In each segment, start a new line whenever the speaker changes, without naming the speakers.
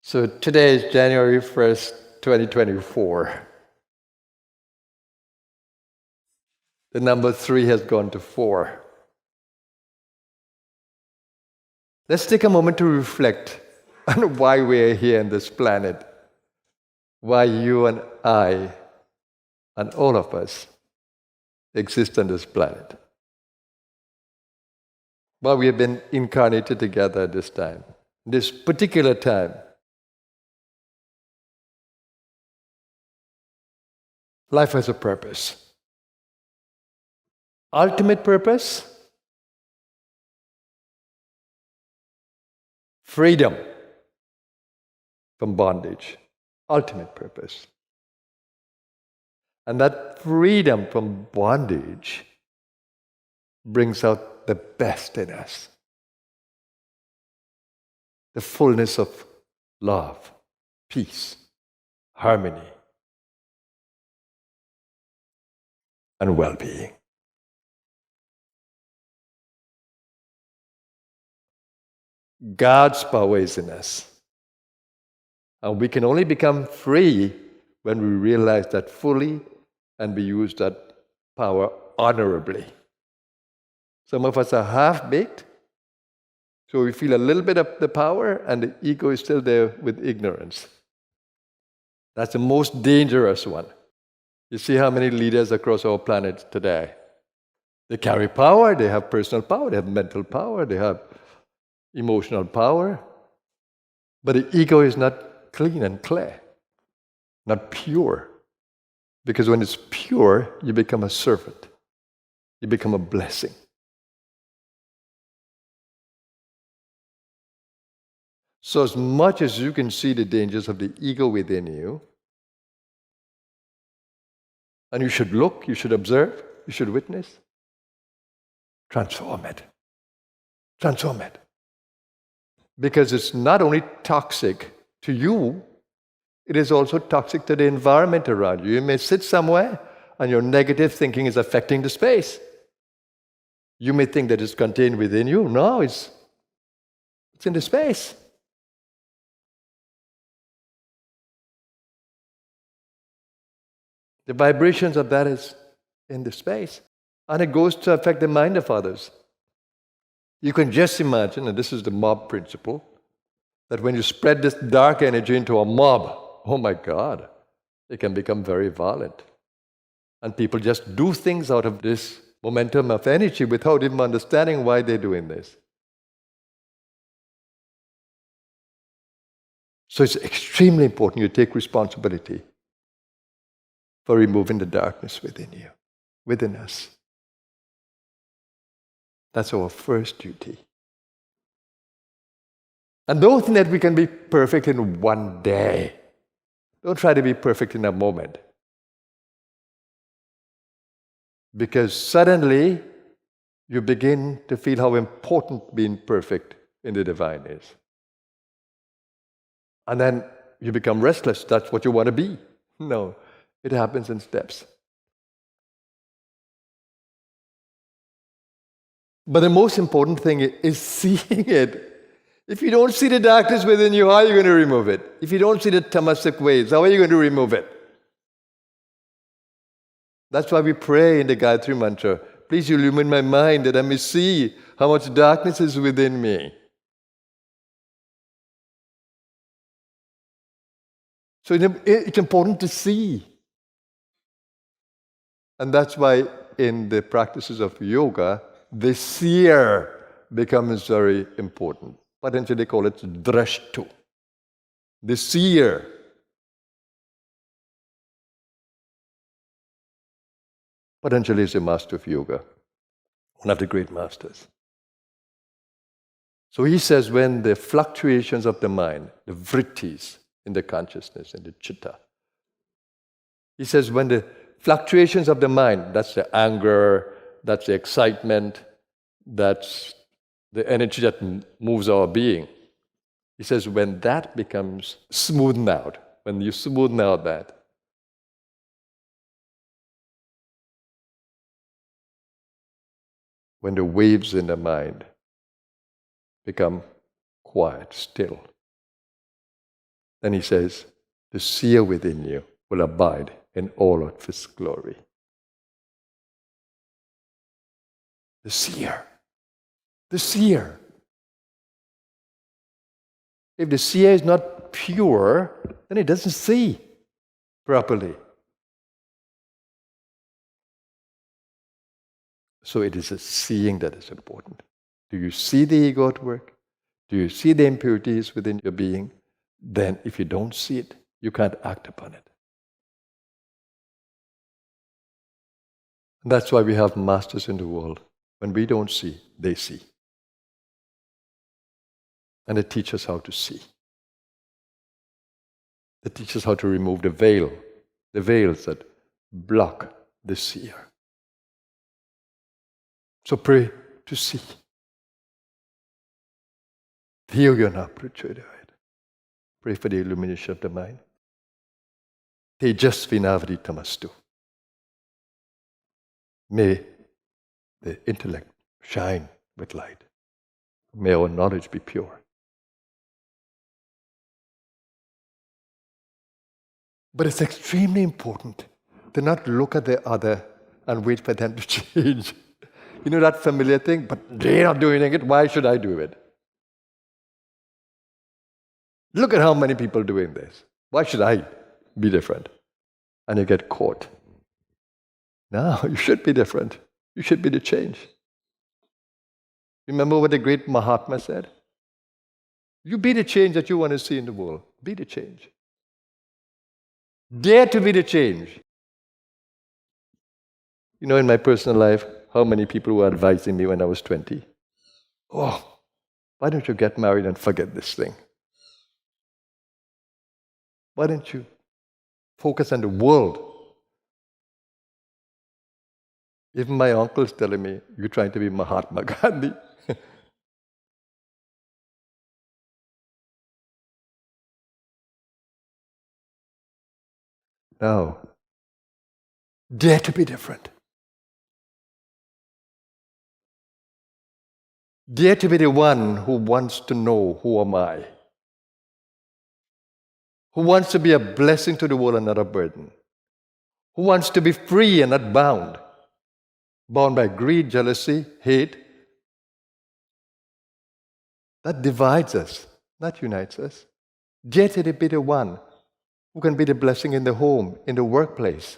So today is January 1st, 2024. The number 3 has gone to 4. Let's take a moment to reflect on why we are here on this planet. Why you and I and all of us exist on this planet. Why we have been incarnated together at this time, this particular time. Life has a purpose. Ultimate purpose? Freedom from bondage. Ultimate purpose. And that freedom from bondage brings out the best in us. The fullness of love, peace, harmony, and well-being. God's power is in us. And we can only become free when we realize that fully and we use that power honorably. Some of us are half-baked, so we feel a little bit of the power and the ego is still there with ignorance. That's the most dangerous one. You see how many leaders across our planet today? They carry power, they have personal power, they have mental power, they have emotional power. But the ego is not clean and clear, not pure. Because when it's pure, you become a servant. You become a blessing. So as much as you can see the dangers of the ego within you, and you should look, you should observe, you should witness, transform it. Transform it. Because it's not only toxic to you, it is also toxic to the environment around you. You may sit somewhere and your negative thinking is affecting the space. You may think that it's contained within you. No, it's in the space. The vibrations of that is in the space. And it goes to affect the mind of others. You can just imagine, and this is the mob principle, that when you spread this dark energy into a mob, oh my God, it can become very violent. And people just do things out of this momentum of energy without even understanding why they're doing this. So it's extremely important you take responsibility for removing the darkness within you, within us. That's our first duty. And don't think that we can be perfect in one day. Don't try to be perfect in a moment. Because suddenly, you begin to feel how important being perfect in the divine is. And then you become restless. That's what you want to be. No, it happens in steps. But the most important thing is seeing it. If you don't see the darkness within you, how are you going to remove it? If you don't see the tamasic waves, how are you going to remove it? That's why we pray in the Gayatri Mantra, please illumine my mind that I may see how much darkness is within me. So it's important to see. And that's why in the practices of yoga, the seer becomes very important. Potentially they call it drashtu. The seer. Potentially is a master of yoga, one of the great masters. So he says when the fluctuations of the mind, the vrittis in the consciousness, in the chitta, he says when the fluctuations of the mind, that's the anger, that's the excitement, that's the energy that moves our being. He says when that becomes smoothened out, when you smoothen out that, when the waves in the mind become quiet, still, Then he says, the seer within you will abide in all of his glory. The seer. The seer. If the seer is not pure, then he doesn't see properly. So it is a seeing that is important. Do you see the ego at work? Do you see the impurities within your being? Then if you don't see it, you can't act upon it. And that's why we have masters in the world. When we don't see, they see. And they teach us how to see. They teach us how to remove the veils that block the seer. So pray to see. Pray for the illumination of the mind. Tejasvinavri tamastu. May the intellect shine with light. May our knowledge be pure. But it's extremely important to not look at the other and wait for them to change. You know that familiar thing? But they're not doing it, why should I do it? Look at how many people are doing this. Why should I be different? And you get caught. No, you should be different. You should be the change. Remember what the great Mahatma said? You be the change that you want to see in the world. Be the change. Dare to be the change. You know, in my personal life, how many people were advising me when I was 20? Oh, why don't you get married and forget this thing? Why don't you focus on the world? Even my uncle's telling me, you're trying to be Mahatma Gandhi. No. Dare to be different. Dare to be the one who wants to know, who am I? Who wants to be a blessing to the world and not a burden? Who wants to be free and not bound? Bound by greed, jealousy, hate. That divides us, not unites us. Dare to be the one who can be the blessing in the home, in the workplace,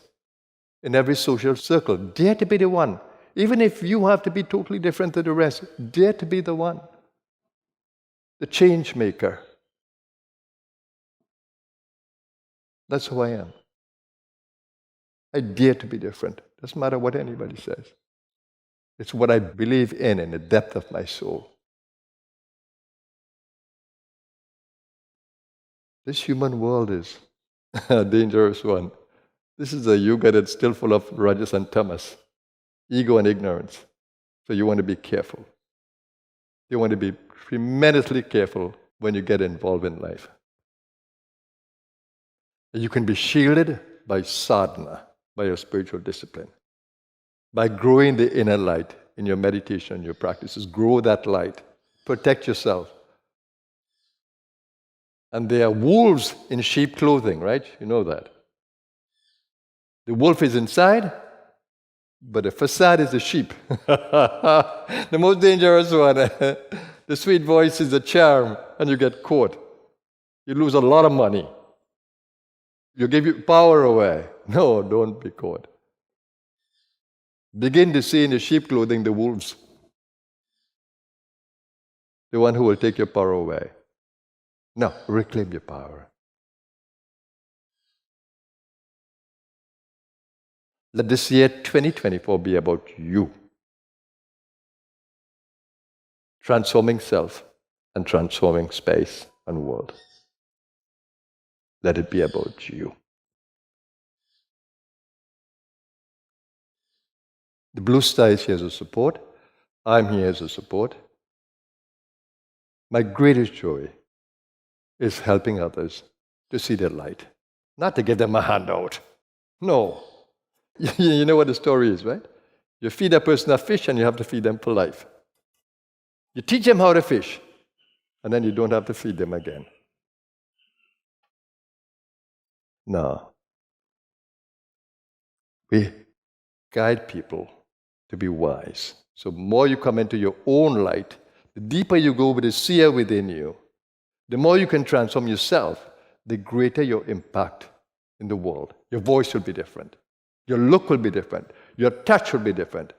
in every social circle. Dare to be the one. Even if you have to be totally different to the rest, dare to be the one. The change maker. That's who I am. I dare to be different. Doesn't matter what anybody says. It's what I believe in the depth of my soul. This human world is a dangerous one. This is a yuga that's still full of rajas and tamas, ego and ignorance. So you want to be careful. You want to be tremendously careful when you get involved in life. You can be shielded by sadhana, by your spiritual discipline, by growing the inner light in your meditation, your practices. Grow that light. Protect yourself. And there are wolves in sheep clothing, right? You know that. The wolf is inside, but the facade is the sheep. The most dangerous one. The sweet voice is a charm, and you get caught. You lose a lot of money. You give your power away. No, don't be caught. Begin to see in the sheep clothing the wolves. The one who will take your power away. No, reclaim your power. Let this year 2024 be about you. Transforming self and transforming space and world. Let it be about you. The blue star is here as a support. I'm here as a support. My greatest joy is helping others to see their light. Not to give them a handout. No. You know what the story is, right? You feed a person a fish and you have to feed them for life. You teach them how to fish, and then you don't have to feed them again. No. We guide people to be wise. So the more you come into your own light, the deeper you go with the seer within you, the more you can transform yourself, the greater your impact in the world. Your voice will be different. Your look will be different. Your touch will be different.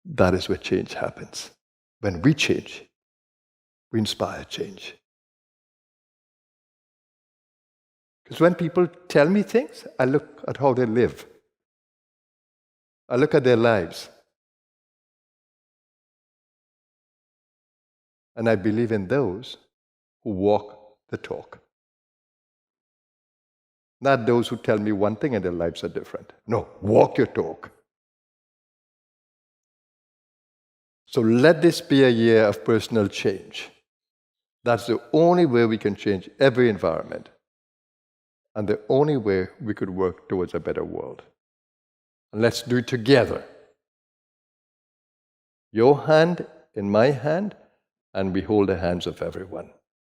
That is where change happens. When we change, we inspire change. Because when people tell me things, I look at how they live. I look at their lives. And I believe in those who walk the talk. Not those who tell me one thing and their lives are different. No, walk your talk. So let this be a year of personal change. That's the only way we can change every environment. And the only way we could work towards a better world. And let's do it together. Your hand in my hand, and we hold the hands of everyone.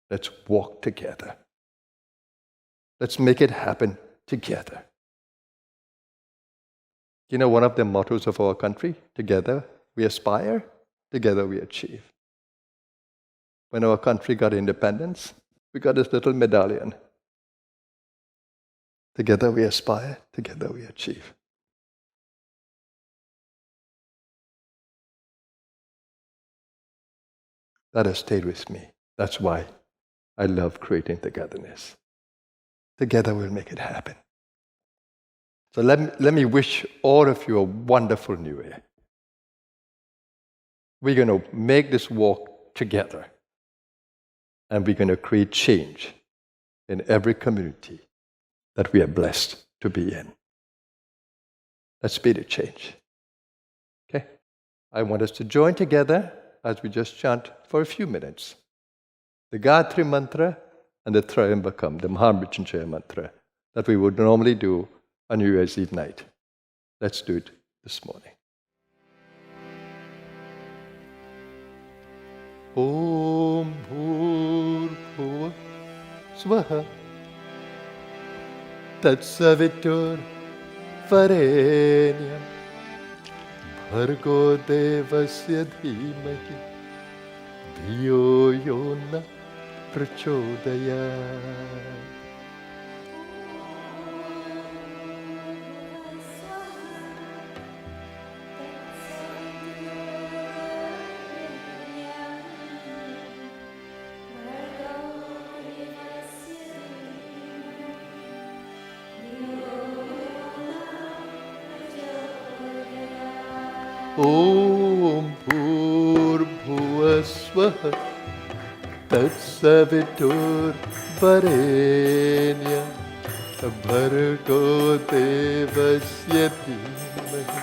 Let's walk together. Let's make it happen together. You know, one of the mottos of our country, together we aspire, together we achieve. When our country got independence, we got this little medallion. Together we aspire, together we achieve. That has stayed with me. That's why I love creating togetherness. Together we'll make it happen. So let me wish all of you a wonderful new year. We're going to make this walk together. And we're going to create change in every community that we are blessed to be in. Let's be the change. Okay? I want us to join together as we just chant for a few minutes. The Gayatri Mantra and the Trayambakam, the Mahamrityunjaya Mantra, that we would normally do on New Year's Eve night. Let's do it this morning. Om Bhur Swaha Tatsavitur Varenyam Bhargo Devasya Dhimahi Dhiyo Yona Prachodayat. Om Bhur Bhuvasvaha Tatsavitur Varenyam Bhargo Devasya Dhimahi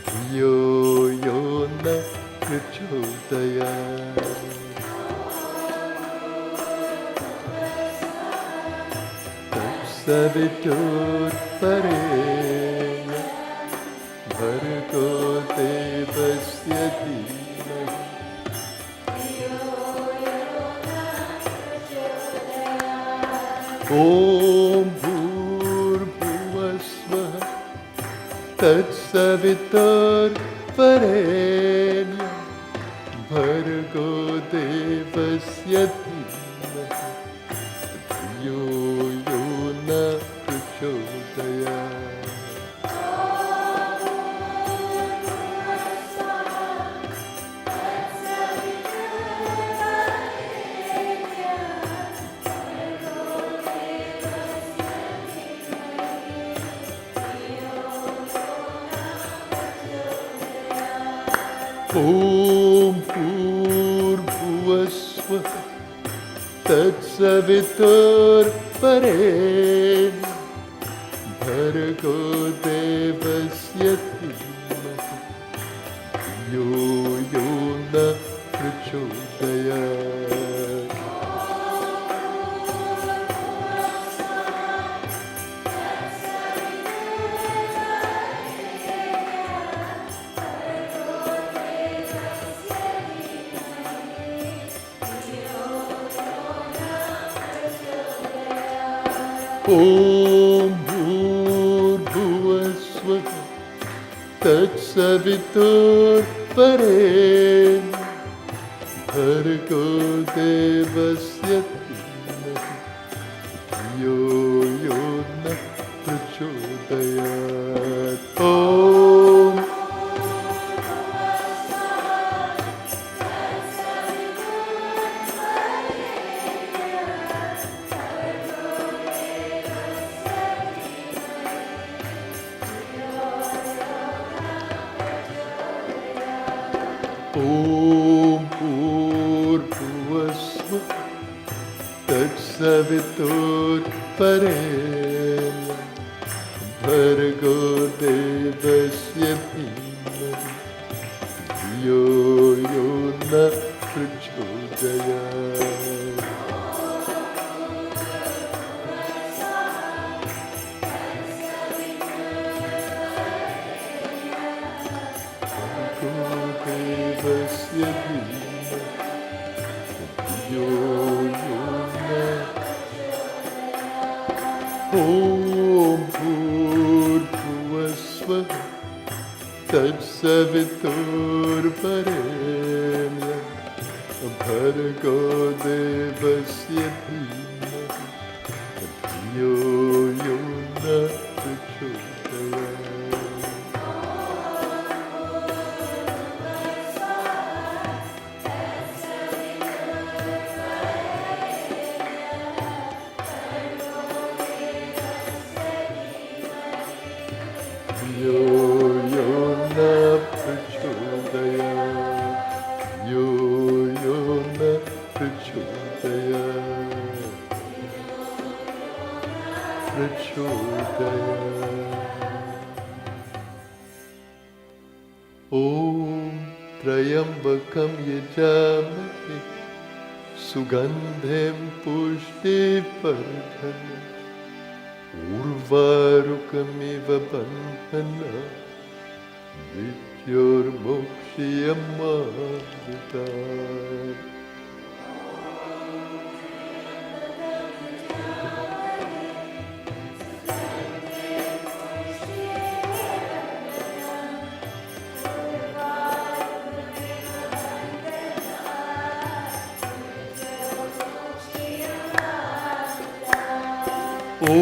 Dhiyo Yona Prachodayat. Tatsavitur Varenyam Bhargo Devasya Dhimahi Om Bhur Bhuvasvaha Tatsavitur Varenyam Bhargo Devasya Dhimahi Dhiyo Yona Prachodayat. Om Pur Bhuvasvaha Tatsavitur Varenyam Bhargo Devasya Dhimahi Dhiyo Yona Prachodayat. ॐ भूर्भुवस्वः तत्सवितुर्वरेण्यं भर्गो देवस्य धीमहि धियो यो नः प्रचोदयात् ॐ भूर्भुवस्वः तत्सवितुर्वरेण्यं भर्गो देवस्य धीमहि धियो यो नः प्रचोदयात् देवस्य धीमहि धियो यो नः ॐ भूर्भुवस्वः तत्सवितुर्वरेण्यं भर्गो देवस्य धीमहि धियो यो नः प्रचोदयात् यो यो न प्रचोदयात् यो यो न प्रचोदयात् ॐ त्र्यम्बकं यजामहे सुगन्धिं पुष्टिवर्धनम् उर्वारुकमिव बन्धनात् मृत्योर्मोक्ष्यमामृतात् ॐ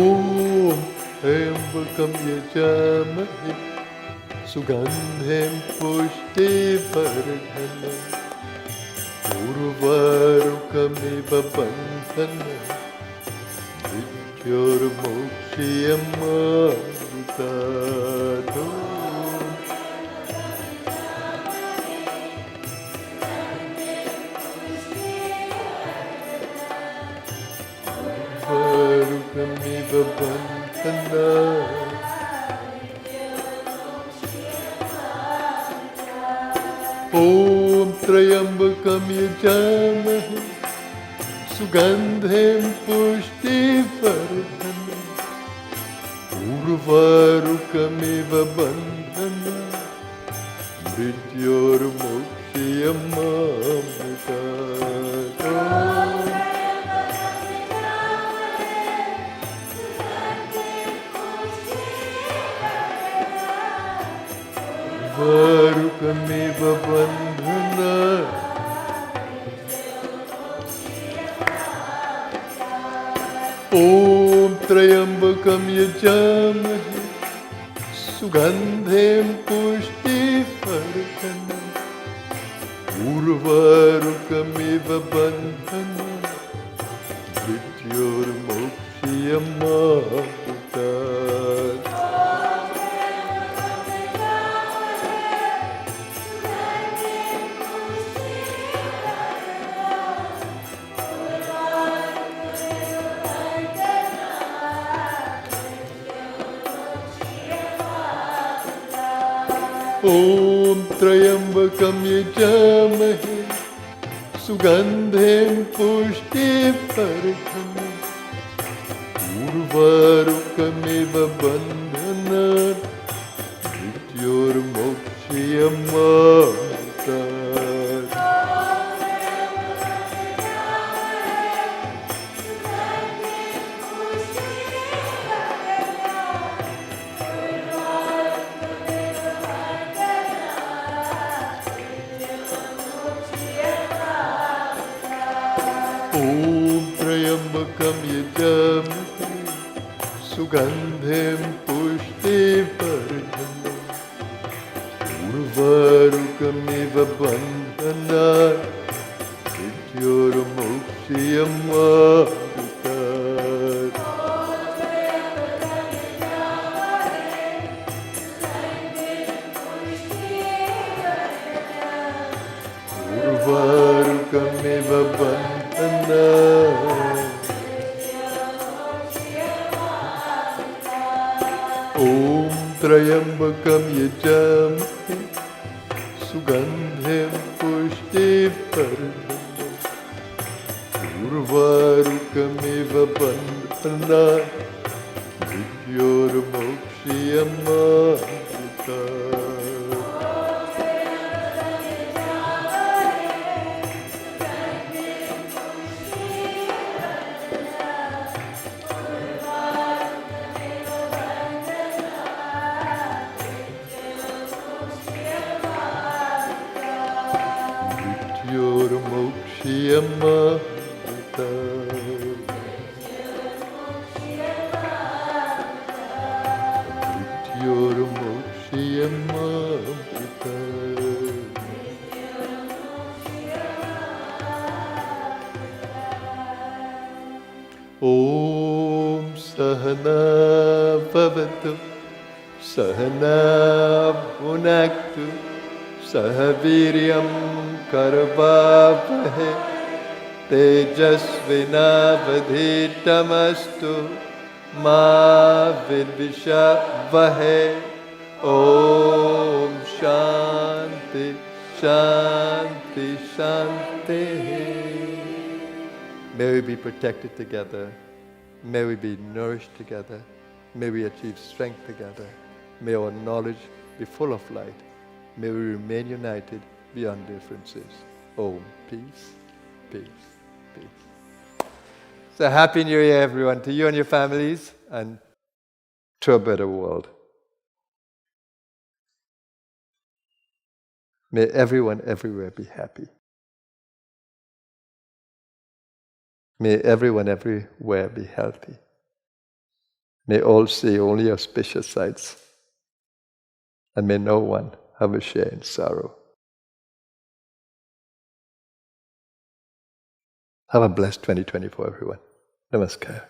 त्र्यम्बकं यजामहे सुगन्धिं पुष्टिवर्धनम् उर्वारुकमिव बन्धनात् मृत्योर्मोक्ष्यमामृतात् उर्वारुकमिव बन्धनात् ॐ त्र्यम्बकं यजामहे सुगन्धिं पुष्टिवर्धनम् उर्वारुकमिव बन्धनात् मृत्योर्मोक्ष्यमामृतात् उर्वारुकमिव बन्धनात् ॐ त्र्यम्बकं यजामहे सुगन्धिं पुष्टिवर्धनम् उर्वारुकमिव बन्धनात् मृत्योर्मोक्ष्यमामृतात् ॐ त्र्यम्बकं यजामहे सुगन्धिं पुष्टिवर्धनम् उर्वारुकमिव बन्धनात् मृत्योर्मोक्ष्यमामृतात् ॐ Om Trayambakam Yajamati Sugandhim Pushtivardhanam Urvarukamiva Bandhanat Vidyurmukshiyamavritat Urvarukamiva Bandhanat Om Trayambakam Yajamati Sugandhim Pushtivardhanam Urvarukamiva Bandhanat Vidyurmukshiyamavritat Om Sahana Bhavatu Sahana Bhunaktu Sahaviryam Karvavahe Tejasvinavadhitamastu Ma Vidvishavahe Om Shanti Shanti Shanti. May we be protected together. May we be nourished together. May we achieve strength together. May our knowledge be full of light. May we remain united beyond differences. Om. Peace, peace, peace. So Happy New Year, everyone, to you and your families, and to a better world. May everyone everywhere be happy. May everyone everywhere be healthy. May all see only auspicious sights. And may no one have a share in sorrow. Have a blessed 2024, everyone. Namaskar.